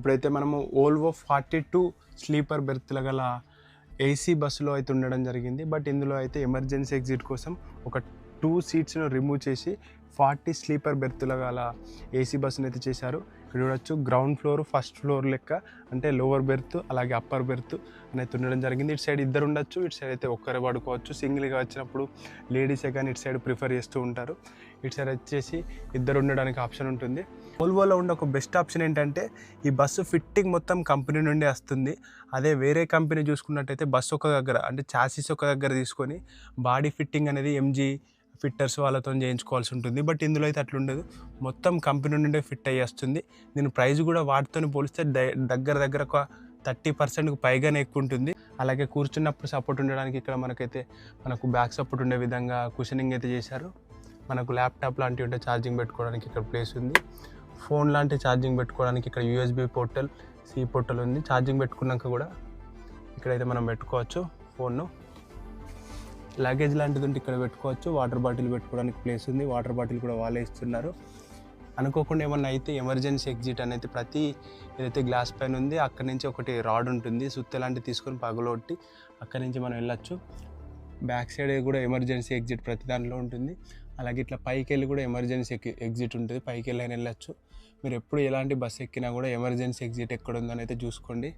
ఇప్పుడైతే మనము Volvo 42 sleeper బెర్త్ల గల ఏసీ బస్సులో అయితే ఉండడం జరిగింది. బట్ ఇందులో అయితే ఎమర్జెన్సీ ఎగ్జిట్ కోసం ఒక 2 సీట్స్ను రిమూవ్ చేసి 40 స్లీపర్ బెర్త్ల గల ఏసీ బస్సును అయితే చేశారు. ఇక్కడ చూడొచ్చు గ్రౌండ్ ఫ్లోర్, ఫస్ట్ ఫ్లోర్ లెక్క, అంటే లోవర్ బెర్త్ అలాగే అప్పర్ బెర్త్ అనేది ఉండడం జరిగింది. ఇటు సైడ్ ఇద్దరు ఉండొచ్చు, ఇటు సైడ్ అయితే ఒక్కరే పడుకోవచ్చు. సింగిల్గా వచ్చినప్పుడు లేడీసే కానీ ఇటు సైడ్ ప్రిఫర్ చేస్తూ ఉంటారు. ఇటు సైడ్ వచ్చేసి ఇద్దరు ఉండడానికి ఆప్షన్ ఉంటుంది. వోల్వోలో ఉండే ఒక బెస్ట్ ఆప్షన్ ఏంటంటే ఈ బస్సు ఫిట్టింగ్ మొత్తం కంపెనీ నుండి వస్తుంది. అదే వేరే కంపెనీ చూసుకున్నట్టయితే బస్సు ఒక దగ్గర, అంటే చాసిస్ ఒక దగ్గర తీసుకొని బాడీ ఫిట్టింగ్ అనేది ఎంజీ ఫిట్టర్స్ వాళ్ళతో చేయించుకోవాల్సి ఉంటుంది. బట్ ఇందులో అయితే అట్లుండదు, మొత్తం కంపెనీ నుండే ఫిట్ అయ్యి వస్తుంది. దీని ప్రైస్ కూడా వాటితో పోలిస్తే దగ్గర ఒక 30% పైగానే ఎక్కువ ఉంటుంది. అలాగే కూర్చున్నప్పుడు సపోర్ట్ ఉండడానికి ఇక్కడ మనకు బ్యాక్ సపోర్ట్ ఉండే విధంగా కుషనింగ్ అయితే చేశారు. మనకు ల్యాప్టాప్ లాంటివి ఉంటే ఛార్జింగ్ పెట్టుకోవడానికి ఇక్కడ ప్లేస్ ఉంది. ఫోన్ లాంటి ఛార్జింగ్ పెట్టుకోవడానికి ఇక్కడ యూఎస్బి పోర్టల్, సి పోర్టల్ ఉంది. ఛార్జింగ్ పెట్టుకున్నాక కూడా ఇక్కడైతే మనం పెట్టుకోవచ్చు ఫోన్ను. లగేజ్ లాంటిది ఉంటే ఇక్కడ పెట్టుకోవచ్చు. వాటర్ బాటిల్ పెట్టుకోవడానికి ప్లేస్ ఉంది. వాటర్ బాటిల్ కూడా వాళ్ళే ఇస్తున్నారు. అనుకోకుండా ఏమన్నా అయితే ఎమర్జెన్సీ ఎగ్జిట్ అనేది ప్రతి ఏదైతే గ్లాస్ పైన ఉంది అక్కడి నుంచి ఒకటి రాడ్ ఉంటుంది, సుత్తి లాంటివి తీసుకొని పగలొట్టి అక్కడి నుంచి మనం వెళ్ళొచ్చు. బ్యాక్ సైడ్ కూడా ఎమర్జెన్సీ ఎగ్జిట్ ప్రతి దాంట్లో ఉంటుంది. అలాగే ఇట్లా పైకి వెళ్ళి కూడా ఎమర్జెన్సీ ఎగ్జిట్ ఉంటుంది, పైకి వెళ్ళి వెళ్ళొచ్చు. మీరు ఎప్పుడు ఎలాంటి బస్సు ఎక్కినా కూడా ఎమర్జెన్సీ ఎగ్జిట్ ఎక్కడ ఉందని అయితే చూసుకోండి.